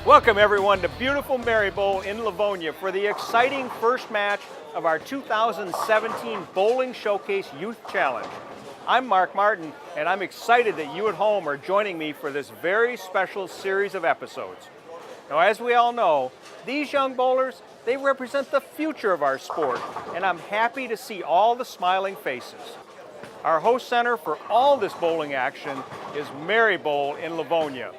Welcome everyone to beautiful Merri Bowl in Livonia for the exciting first match of our 2017 Bowling Showcase Youth Challenge. I'm Mark Martin and I'm excited that you at home are joining me for this very special series of episodes. Now, as we all know, these young bowlers, they represent the future of our sport, and I'm happy to see all the smiling faces. Our host center for all this bowling action is Merri Bowl in Livonia.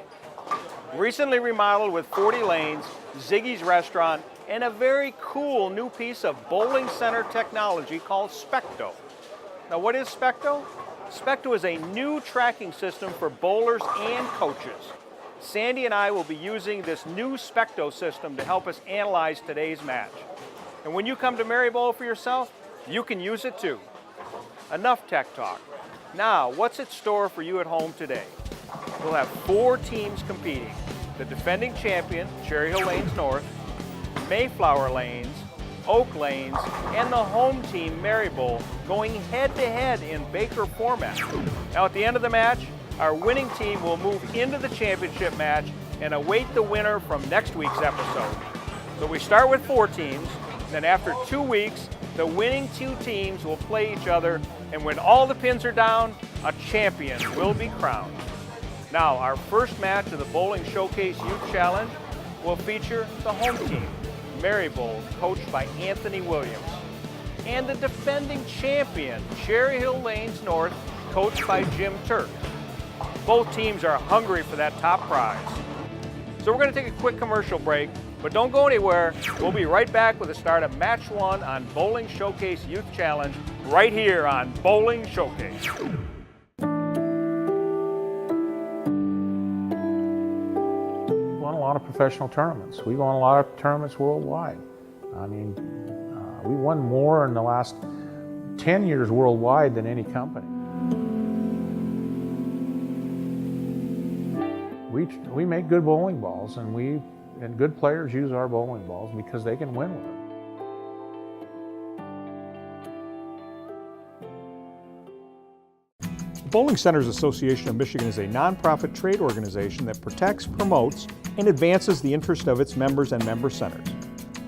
Recently remodeled with 40 lanes, Ziggy's restaurant, and a very cool new piece of bowling center technology called Specto. Now, what is Specto? Specto is a new tracking system for bowlers and coaches. Sandy and I will be using this new Specto system to help us analyze today's match. And when you come to Merri Bowl for yourself, you can use it too. Enough tech talk. Now, what's in store for you at home today? We'll have 4 teams competing. The defending champion, Cherry Hill Lanes North, Mayflower Lanes, Oak Lanes, and the home team, Merri Bowl, going head-to-head in Baker format. Now at the end of the match, our winning team will move into the championship match and await the winner from next week's episode. So we start with 4 teams, then after 2 weeks, the winning 2 teams will play each other, and when all the pins are down, a champion will be crowned. Now, our first match of the Bowling Showcase Youth Challenge will feature the home team, Merri Bowl, coached by Anthony Williams, and the defending champion, Cherry Hill Lanes North, coached by Jim Turk. Both teams are hungry for that top prize. So we're going to take a quick commercial break, but don't go anywhere. We'll be right back with the start of Match 1 on Bowling Showcase Youth Challenge, right here on Bowling Showcase. A lot of professional tournaments. We won a lot of tournaments worldwide. I mean, we won more in the last 10 years worldwide than any company. We make good bowling balls, and good players use our bowling balls because they can win with them. The Bowling Centers Association of Michigan is a nonprofit trade organization that protects, promotes, and advances the interest of its members and member centers.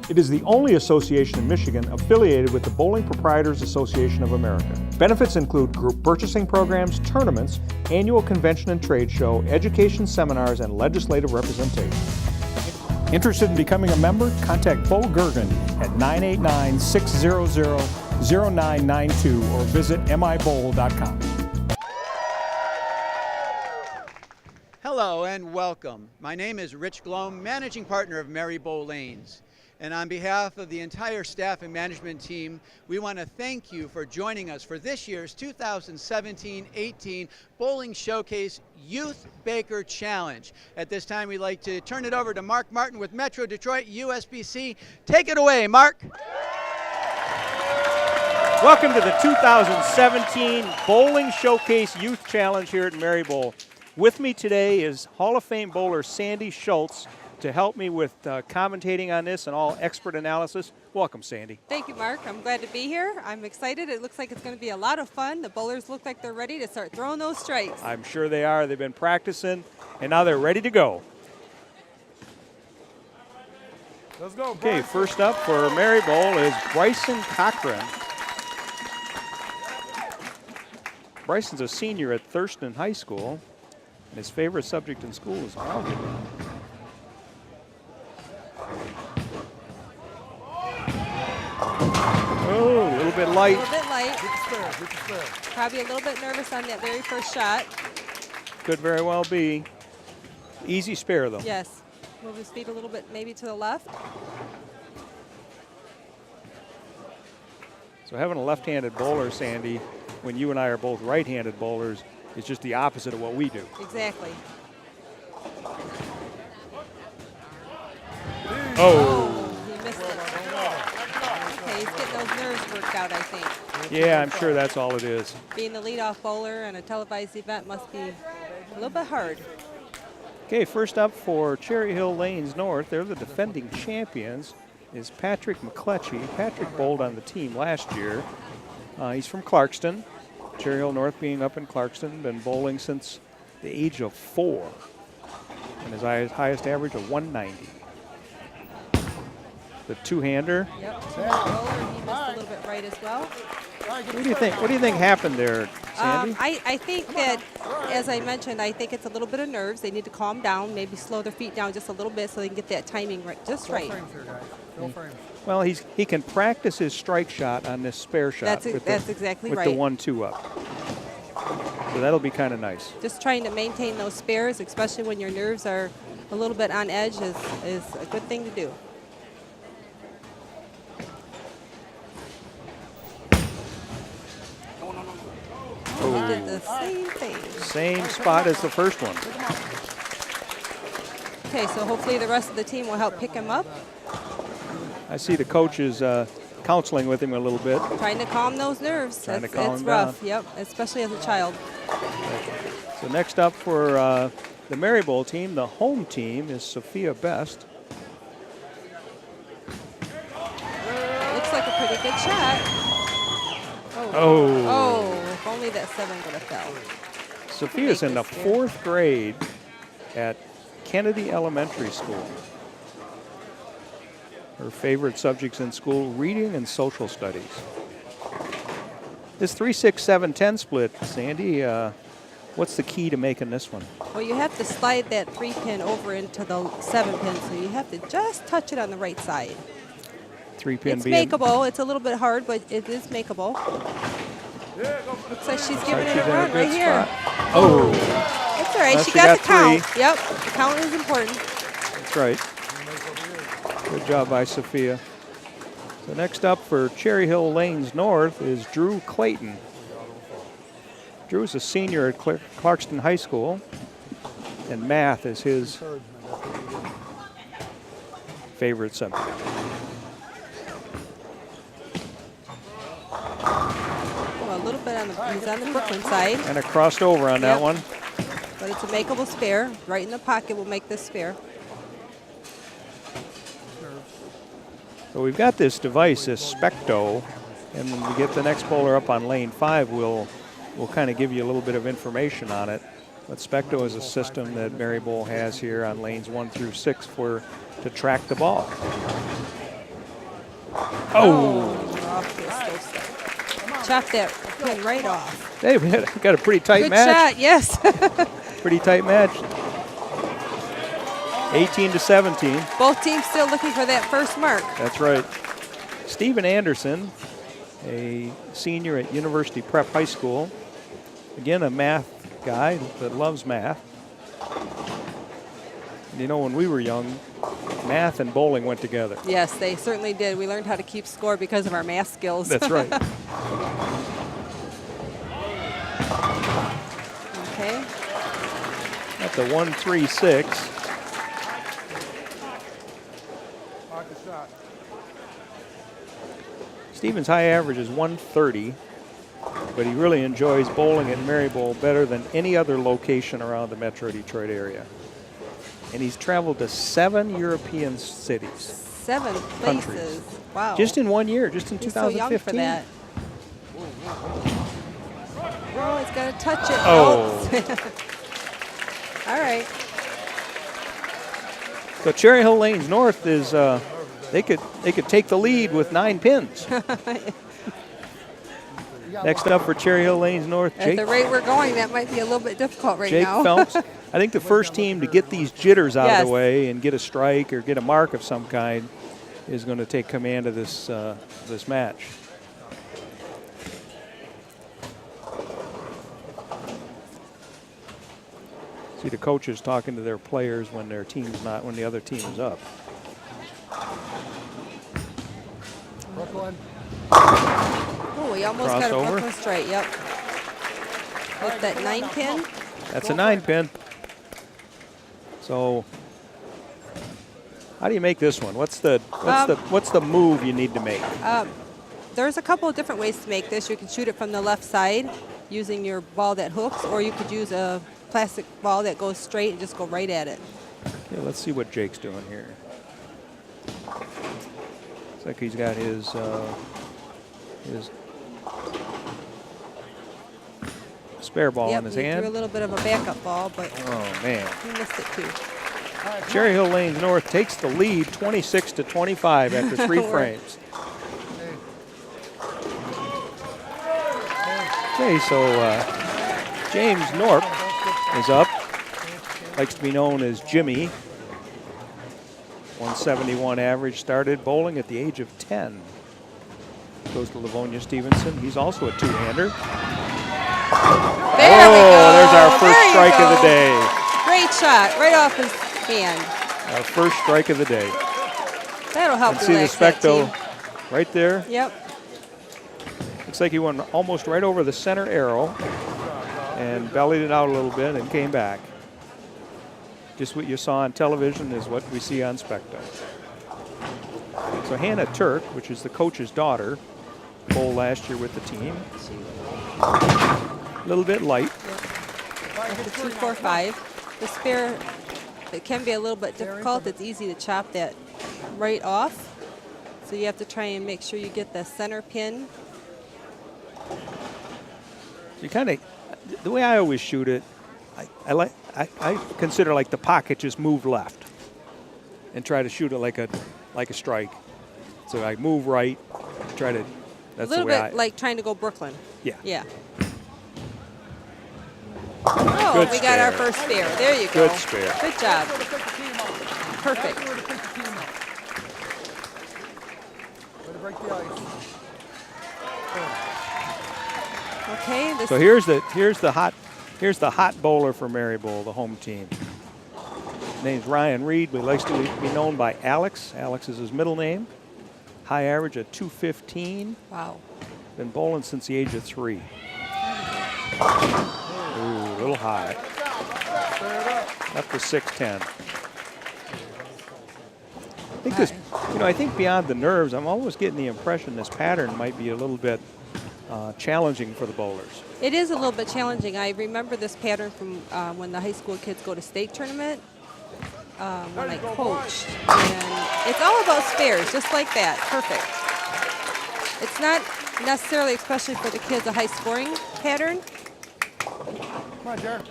It is the only association in Michigan affiliated with the Bowling Proprietors Association of America. Benefits include group purchasing programs, tournaments, annual convention and trade show, education seminars, and legislative representation. Interested in becoming a member? Contact Bo Gergen at 989-600-0992 or visit mibowl.com. Hello and welcome. My name is Rich Glom, managing partner of Merri Bowl Lanes. And on behalf of the entire staff and management team, we want to thank you for joining us for this year's 2017-18 Bowling Showcase Youth Baker Challenge. At this time, we'd like to turn it over to Mark Martin with Metro Detroit USBC. Take it away, Mark. Welcome to the 2017 Bowling Showcase Youth Challenge here at Merri Bowl. With me today is Hall of Fame bowler Sandy Schultz to help me with commentating on this and all expert analysis. Welcome, Sandy. Thank you, Mark. I'm glad to be here. I'm excited. It looks like it's going to be a lot of fun. The bowlers look like they're ready to start throwing those strikes. I'm sure they are. They've been practicing, and now they're ready to go. Let's go, Okay, first up for Merri Bowl is Bryson Cochran. Bryson's a senior at Thurston High School. And his favorite subject in school is algebra. Oh, a little bit light. A little bit light. Get the spare. Probably a little bit nervous on that very first shot. Could very well be. Easy spare, though. Yes. Move his feet a little bit, maybe to the left. So having a left-handed bowler, Sandy, when you and I are both right-handed bowlers, it's just the opposite of what we do. Exactly. Oh. He missed it. Okay, he's getting those nerves worked out, I think. Yeah, I'm sure that's all it is. Being the leadoff bowler in a televised event must be a little bit hard. Okay, first up for Cherry Hill Lanes North, they're the defending champions, is Patrick McCletchy. Patrick bowled on the team last year. He's from Clarkston. Cherry Hill North being up in Clarkston, been bowling since the age of 4. and his highest average of 190. The two-hander. Yep. Roller, he missed a little bit right as well. What do you think? What do you think happened there, Sandy? I think that, as I mentioned, I think it's a little bit of nerves. They need to calm down, maybe slow their feet down just a little bit so they can get that timing right, just right. Frames here, guys. Fill frames. Well, he can practice his strike shot on this spare shot. That's exactly with right. the 1-2 up. So that'll be kind of nice. Just trying to maintain those spares, especially when your nerves are a little bit on edge, is a good thing to do. He did the same thing. Same spot as the first one. Okay, so hopefully the rest of the team will help pick him up. I see the coaches counseling with him a little bit. Trying to calm those nerves. Trying to calm it's him rough, down. yep, especially as a child. So next up for the Merri Bowl team, the home team, is Sophia Best. Looks like a pretty good shot. Oh. If only that 7 would have fell. Sophia's in the Make this fair. 4th grade at Kennedy Elementary School. Her favorite subjects in school, reading and social studies. This 3-6-7-10 split, Sandy, what's the key to making this one? Well, you have to slide that 3-pin over into the 7-pin, so you have to just touch it on the right side. 3-pin It's being... makeable. It's a little bit hard, but it is makeable. Looks like she's giving it she's a in a run good right here. spot. Oh, It's all right. Well, She she got got the count. 3. Yep. The count is important. that's right. Good job by Sophia. So next up for Cherry Hill Lanes North is Drew Clayton. Drew's a senior at Clarkston High School, and math is his favorite subject. Well, a little bit on the, he's on the Brooklyn side, And it crossed over on that Yep. one. but it's a makeable spare. Right in the pocket will make this spare. So we've got this device, this Specto, and when we get the next bowler up on lane 5, we'll kind of give you a little bit of information on it. But Specto is a system that Merri Bowl has here on lanes 1 through 6 to track the ball. Off this. Chop that pin right off. Hey, we got a pretty tight Good match. shot, yes. Pretty tight match. 18-17. Both teams still looking for that first mark. That's right. Stephen Anderson, a senior at University Prep High School. Again, a math guy that loves math. And you know, when we were young, math and bowling went together. Yes, they certainly did. We learned how to keep score because of our math skills. That's right. Okay. At the 1-3-6. Pocket shot. Stephen's high average is 130, but he really enjoys bowling at Merri Bowl better than any other location around the Metro Detroit area. And he's traveled to 7 European cities. 7 places. Countries. Wow. Just in 1 year, just in He's so 2015. young for that. Oh, he's got to touch it. Oh. Nope. All right. So Cherry Hill Lanes North is they could take the lead with 9 pins. Next up for Cherry Hill Lanes North, At Jake. the rate we're going, that might be a little bit difficult right Jake now. Phelps. I think the first team to get these jitters out of Yes. the way and get a strike or get a mark of some kind is going to take command of this this match. See the coaches talking to their players when their team's not, when the other team is up. Brooklyn. Oh, he almost got a Crossover. Brooklyn straight. Yep. With that 9 pin. That's a 9 pin. So, how do you make this one? What's the move you need to make? There's a couple of different ways to make this. You can shoot it from the left side using your ball that hooks, or you could use a plastic ball that goes straight and just go right at it. Yeah, let's see what Jake's doing here. Looks like he's got his spare ball Yep, in his he threw a hand. little bit of a backup ball, but Oh man! he missed it too. Cherry Hill Lanes North takes the lead 26-25 after 3 frames. Okay, so James Norp is up. Likes to be known as Jimmy. 171 average, started bowling at the age of 10. Goes to Livonia Stevenson. He's also a 2-hander. There we go. There's our first There you strike of the go. day. Great shot, right off his hand. Our first strike of the day. That'll help You can see the relax that specto team. right there. Yep. Looks like he went almost right over the center arrow and bellied it out a little bit and came back. Just what you saw on television is what we see on specto. So Hannah Turk, which is the coach's daughter, bowled last year with the team. A little bit light. The 2-4-5. The spare, it can be a little bit difficult. It's easy to chop that right off. So you have to try and make sure you get the center pin. You kind of, the way I always shoot it, I consider like the pocket just move left and try to shoot it like a strike. So I move right, try to, that's A little the way bit like trying to go Brooklyn. Yeah. Yeah. Oh, Good we got our spare. first spare. There you go. Good spare. Good job. Perfect. Way to break the ice. Okay. This So here's the hot bowler for Merri Bowl, the home team. His name's Ryan Reed, but he likes to be known by Alex. Alex is his middle name. High average at 215. Wow. Been bowling since the age of 3. Ooh, a little high. Up to 610. I think this, I think beyond the nerves, I'm always getting the impression this pattern might be a little bit challenging for the bowlers. It is a little bit challenging. I remember this pattern from when the high school kids go to state tournament when I coached. And it's all about spares, just like that. Perfect. It's not necessarily, especially for the kids, a high scoring pattern. Come on, Jared.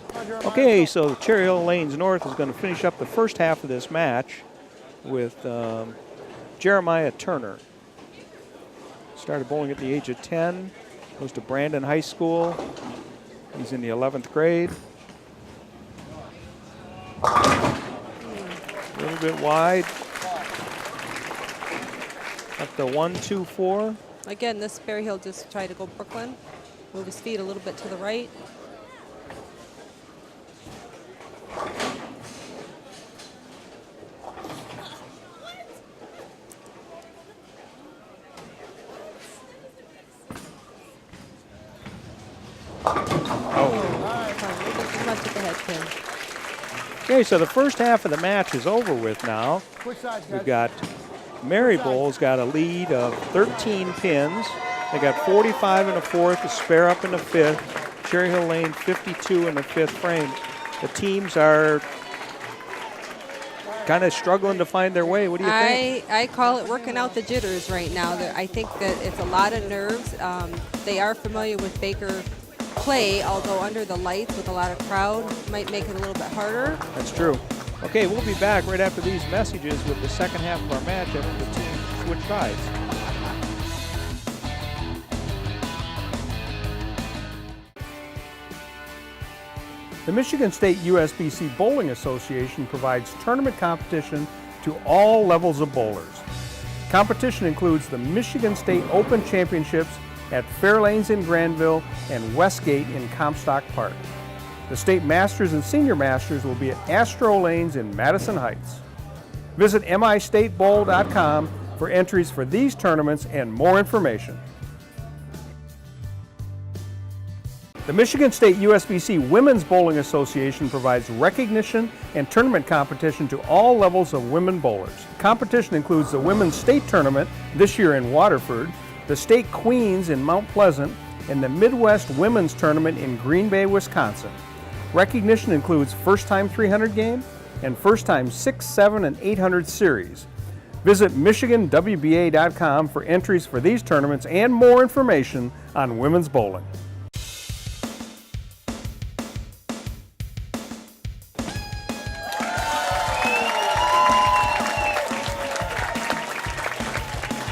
Come on, Jeremiah. Okay, so Cherry Hill Lanes North is going to finish up the first half of this match with Jeremiah Turner. Started bowling at the age of 10, goes to Brandon High School. He's in the 11th grade. A little bit wide. Up to 1-2-4. Again, this spare he'll just try to go Brooklyn. Move his feet a little bit to the right. Okay, so the first half of the match is over with now. Switch sides, guys. We've got Merri Bowl's got a lead of 13 pins. They got 45 in the fourth, a spare up in the fifth. Cherry Hill Lane 52 in the fifth frame. The teams are kind of struggling to find their way. What do you think? I call it working out the jitters right now. I think that it's a lot of nerves. They are familiar with Baker play, although under the lights with a lot of crowd might make it a little bit harder. That's true. Okay, we'll be back right after these messages with the second half of our match after the teams switch sides. The Michigan State USBC Bowling Association provides tournament competition to all levels of bowlers. Competition includes the Michigan State Open Championships at Fairlanes in Granville and Westgate in Comstock Park. The State Masters and Senior Masters will be at Astro Lanes in Madison Heights. Visit mistatebowl.com for entries for these tournaments and more information. The Michigan State USBC Women's Bowling Association provides recognition and tournament competition to all levels of women bowlers. Competition includes the Women's State Tournament, this year in Waterford, the State Queens in Mount Pleasant, and the Midwest Women's Tournament in Green Bay, Wisconsin. Recognition includes first-time 300 game and first-time 6, 7, and 800 series. Visit MichiganWBA.com for entries for these tournaments and more information on women's bowling.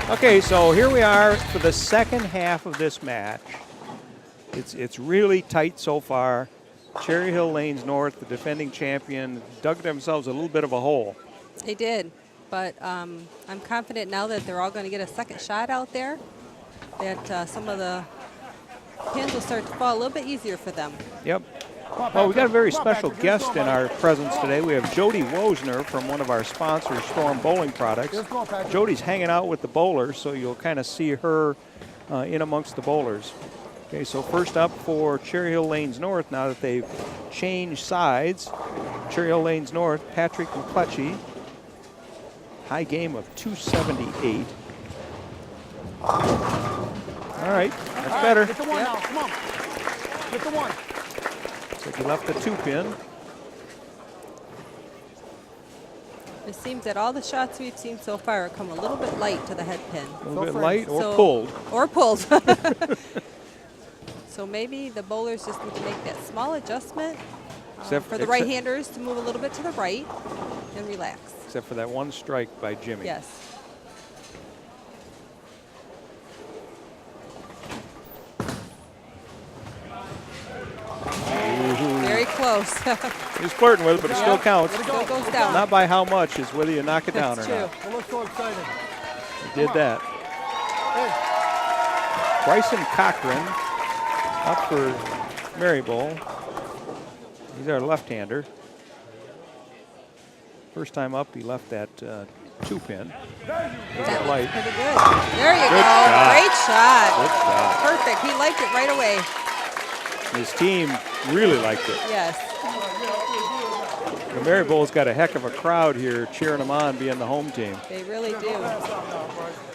Okay, so here we are for the second half of this match. It's really tight so far. Cherry Hill Lanes North, the defending champion, dug themselves a little bit of a hole. They did, but I'm confident now that they're all going to get a second shot out there, that some of the pins will start to fall a little bit easier for them. Yep. Well, we got a very special guest in our presence today. We have Jody Wozner from one of our sponsors, Storm Bowling Products. Jody's hanging out with the bowlers, so you'll kind of see her in amongst the bowlers. Okay, so first up for Cherry Hill Lanes North, now that they've changed sides. Cherry Hill Lanes North, Patrick McCletchy. High game of 278. All right, that's better. Get the one now, come on. Get the one. So he left the 2-pin. It seems that all the shots we've seen so far come a little bit light to the head pin. A little bit light or So- pulled. Or pulled. So maybe the bowlers just need to make that small adjustment for the right-handers to move a little bit to the right and relax. Except for that one strike by Jimmy. Yes. Very close. He's flirting with it, but it still counts. Still goes down. Not by how much, is whether you knock it down That's or true. not. Don't look so excited. He did that. Hey, Bryson Cochran up for Merri Bowl. He's our left-hander. First time up, he left that 2-pin. That was light. pretty good. There you Good go. shot. Great shot. Good shot. Perfect. He liked it right away. His team really liked it. Yes. The Merri Bowl's got a heck of a crowd here cheering them on, being the home team. They really do.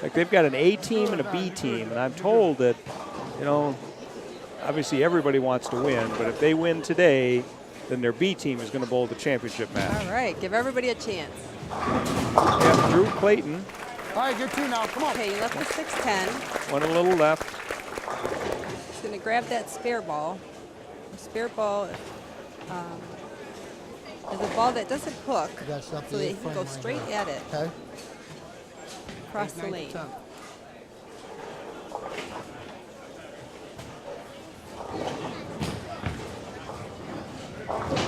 Like, they've got an A team and a B team, and I'm told that, you know, obviously everybody wants to win, but if they win today, then their B team is going to bowl the championship match. All right. Give everybody a chance. Yeah, Drew Clayton, all right, get two now, come on. Okay, you left the 610. one a little left. He's going to grab that spare ball. The spare ball is a ball that doesn't hook, got stuff so that he can go straight at it Okay. across the lane.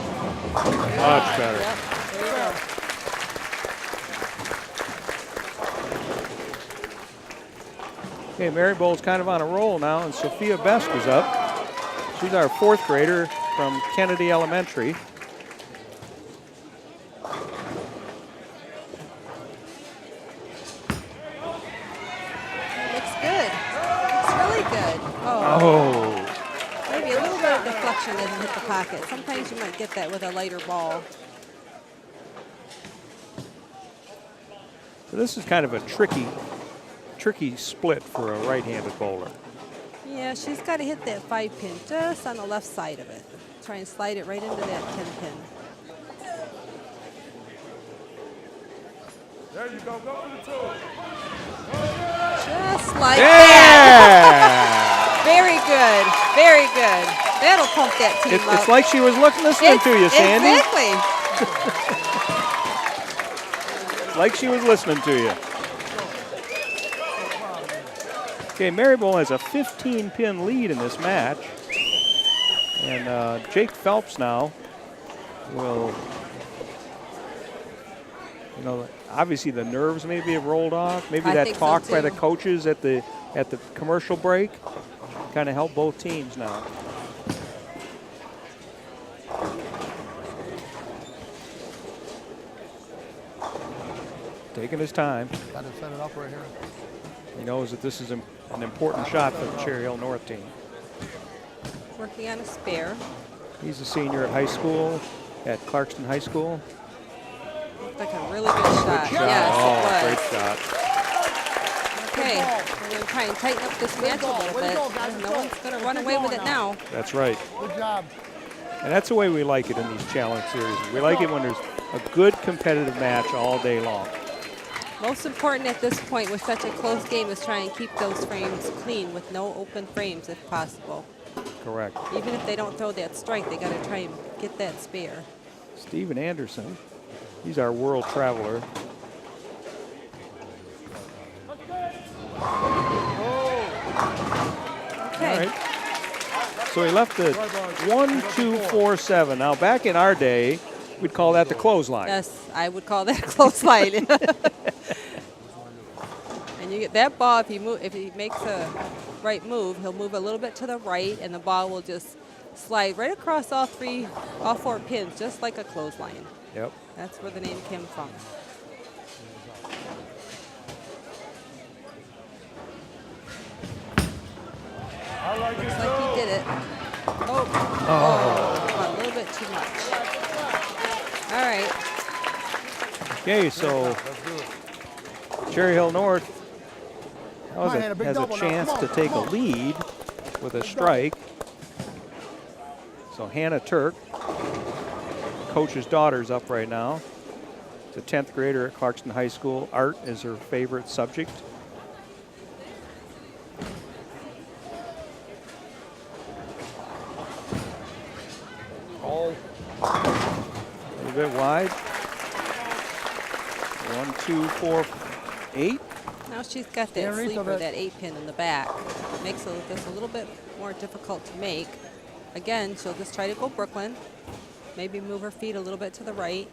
Much better. Yep, there you go. Okay, Merri Bowl's kind of on a roll now, and Sophia Best is up. She's our 4th grader from Kennedy Elementary. Looks good. Looks really good. Oh, Oh, maybe a little bit of deflection doesn't hit the pocket. Sometimes you might get that with a lighter ball. so this is kind of a tricky split for a right-handed bowler. Yeah, she's got to hit that 5-pin just on the left side of it. Try and slide it right into that 10-pin. There you go, go for the 2. Just like that. Very good. Very good. That'll pump that team up. It's like she was listening to you, Sandy. Exactly. Like she was listening to you. Okay, Merri Bowl has a 15-pin lead in this match. And Jake Phelps now will, you know, obviously the nerves maybe have rolled off. Maybe I that think so, talk by the too. coaches at the commercial break kind of helped both teams now. Taking his time. Got to set it up right here. He knows that this is an important shot for the Cherry Hill North team. Working on a spare. He's a senior at high school, at Clarkston High School. Looked like a really good shot. Shot. Yes, Oh, it was. great shot. Okay, we're going to try and tighten up this match a little bit. No one's going to run away with it now. That's right. Good job. And that's the way we like it in these challenge series. We like it when there's a good competitive match all day long. Most important at this point with such a close game is try and keep those frames clean with no open frames if possible. Correct. Even if they don't throw that strike, they got to try and get that spare. Steven Anderson, he's our world traveler. Okay. All right. So he left it 1, 2, 4, 7. Now, back in our day, we'd call that the clothesline. Yes, I would call that a clothesline. And you get that ball, if he makes a right move, he'll move a little bit to the right, and the ball will just slide right across all 4 pins, just like a clothesline. Yep. That's where the name came from. Looks like he did it. Oh, a little bit too much. All right. Okay, so Cherry Hill North has a chance to take a lead with a strike. So Hannah Turk, coach's daughter's up right now. She's a 10th grader at Clarkston High School. Art is her favorite subject. Oh. A little bit wide. 1, 2, 4, 8. Now she's got that sleeper, that 8-pin in the back. Makes this a little bit more difficult to make. Again, she'll just try to go Brooklyn. Maybe move her feet a little bit to the right.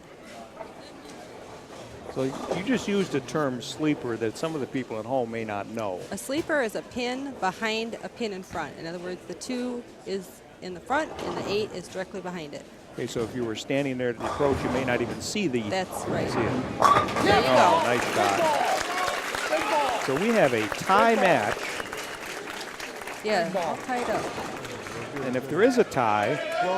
So you just used a term sleeper that some of the people at home may not know. A sleeper is a pin behind a pin in front. In other words, the 2 is in the front and the 8 is directly behind it. Okay, so if you were standing there at the approach, you may not even see the. That's right. See it. There you Oh, go. nice shot. So we have a tie match, Yeah, all tied up. and if there is a tie,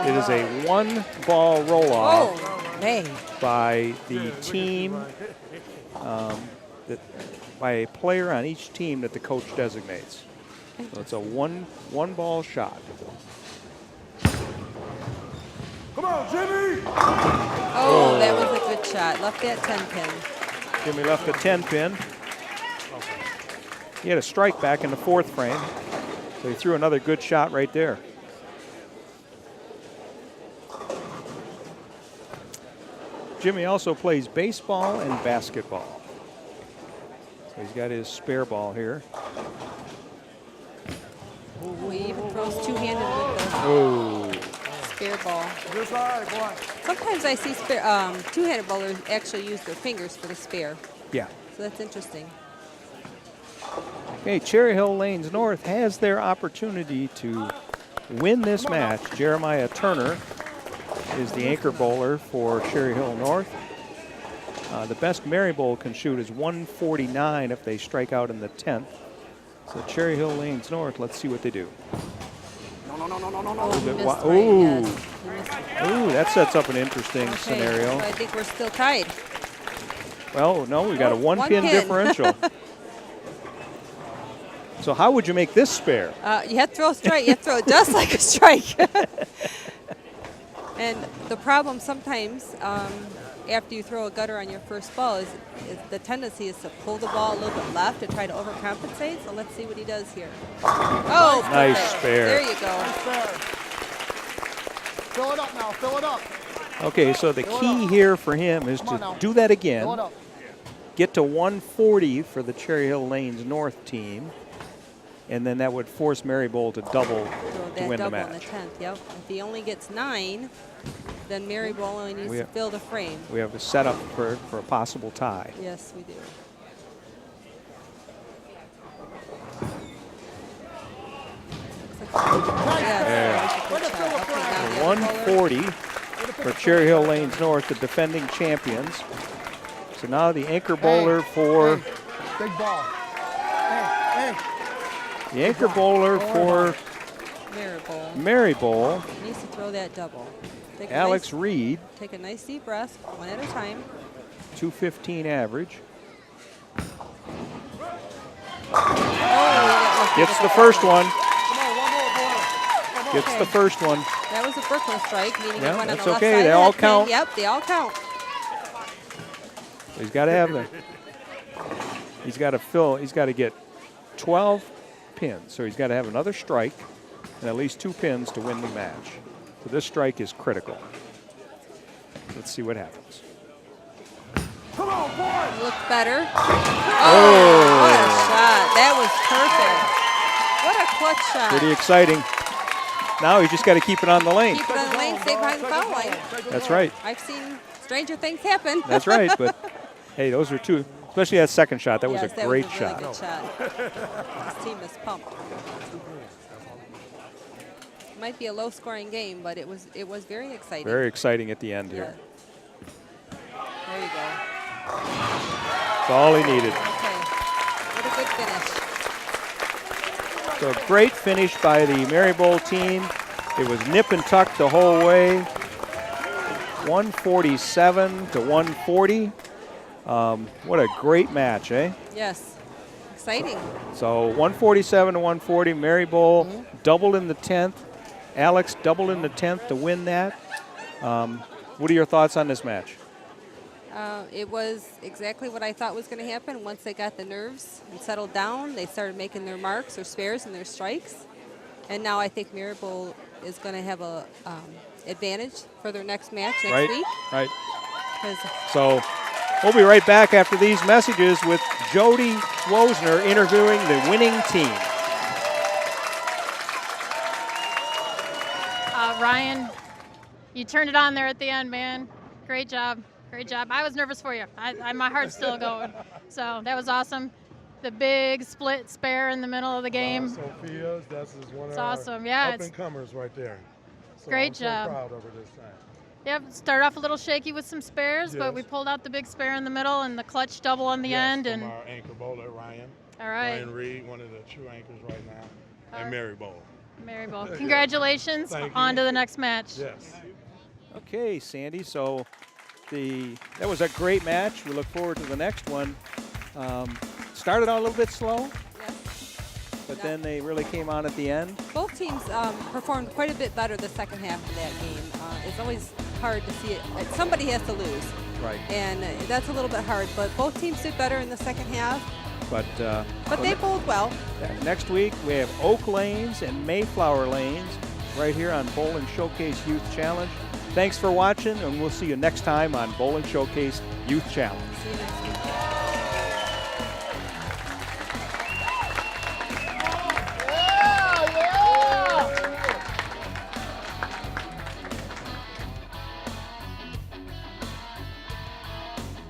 it is a 1-ball roll-off Oh, man. by the team, by a player on each team that the coach designates. So it's a one-ball shot. Come on, Jimmy! Oh, that was a good shot. Left that 10-pin. Jimmy left a 10-pin. He had a strike back in the 4th frame, so he threw another good shot right there. Jimmy also plays baseball and basketball. So he's got his spare ball here. He even throws two-handed with the Oh, spare ball. Good side, boy. Sometimes I see two-handed bowlers actually use their fingers for the spare. yeah. So that's interesting. Okay, Cherry Hill Lanes North has their opportunity to win this match. Jeremiah Turner is the anchor bowler for Cherry Hill North. The best Merri Bowl can shoot is 149 if they strike out in the 10th. So Cherry Hill Lanes North, let's see what they do. Oh, he bit missed wi- right, ooh. yes. He missed it. Ooh, that sets up an interesting Okay, scenario. so I think we're still tied. Well, no, we got a one one-pin pin. differential. So how would you make this spare? You have to throw a strike. You have to throw it just like a strike. And the problem sometimes after you throw a gutter on your first ball is the tendency is to pull the ball a little bit left to try to overcompensate. So let's see what he does here. Oh, Nice perfect. spare. There you go. Fill it up now, fill it up. Okay, so the key here for him is to do that again. Fill it up. Get to 140 for the Cherry Hill Lanes North team, and then that would force Merri Bowl to double Throw to that win the double in the match. 10th. Yep. If he only gets 9, then Merri Bowl only needs to fill the frame. We have a setup for a possible tie. Yes, we do. Yes, Way to fill the okay, now frame. the other bowler. 140 for Cherry Hill Lanes North, the defending champions. So now the anchor bowler for Big ball. Hey, hey. the anchor bowler for Merri Bowl Merri Bowl, needs to throw that double. Take a Alex nice, Reed, take a nice deep breath, one at a time. 215 average. Oh, Gets the first one. Come on, one more, boy. Gets the first one. that was a Brooklyn strike, meaning Yeah, it went on that's the left okay. side They of all that pin. count. Yep, they all count. He's got to have the. He's got to fill. He's got to get 12 pins. So he's got to have another strike and at least 2 pins to win the match. So this strike is critical. Let's see what happens. Come on, boy. Look better. Oh, what a shot. That was perfect. What a clutch shot. Pretty exciting. Now he's just got to keep it on the lane. Keep it on the lane, stay behind the foul line. That's right. I've seen stranger things happen. That's right. But hey, those are two, especially that second shot. That was Yes, a great really shot. Good shot. This team is pumped. Might be a low-scoring game, but it was very exciting. Very exciting at the end Yeah. here. There you go. That's all he needed. Okay. What a good finish. So a great finish by the Merri Bowl team. It was nip and tuck the whole way. 147 to 140. What a great match, eh? Yes. Exciting. So 147 to 140, Merri Bowl doubled in the 10th. Alex doubled in the 10th to win that. What are your thoughts on this match? It was exactly what I thought was going to happen. Once they got the nerves and settled down, they started making their marks or spares and their strikes. And now I think Merri Bowl is going to have a advantage for their next match next week. Right. 'Cause So we'll be right back after these messages with Jody Wozner interviewing the winning team. Ryan, you turned it on there at the end, man. Great job. Great job. I was nervous for you. My heart's still going. So that was awesome. The big split spare in the middle of the game. Sophia's, that's one It's of awesome. our Yeah, it's up-and-comers right there. So great I'm job. So proud of her this time. Yep, started off a little shaky with some spares, but Yes. we pulled out the big spare in the middle and the clutch double on the Yes, end. from And our anchor bowler, Ryan. all right, Ryan Reed, one of the true anchors right now. All And right. Merri Bowl. Merri Bowl. Congratulations. Thank you. On to the next match. Yes. Okay, Sandy, so that was a great match. We look forward to the next one. Started out a little bit slow, yes. but then they really came on at the end. Both teams performed quite a bit better the second half of that game. It's always hard to see it. Somebody has to lose. Right. And that's a little bit hard, but both teams did better in the second half. But They bowled well. next week we have Oak Lanes and Mayflower Lanes right here on Bowling Showcase Youth Challenge. Thanks for watching, and we'll see you next time on Bowling Showcase Youth Challenge. See you next week.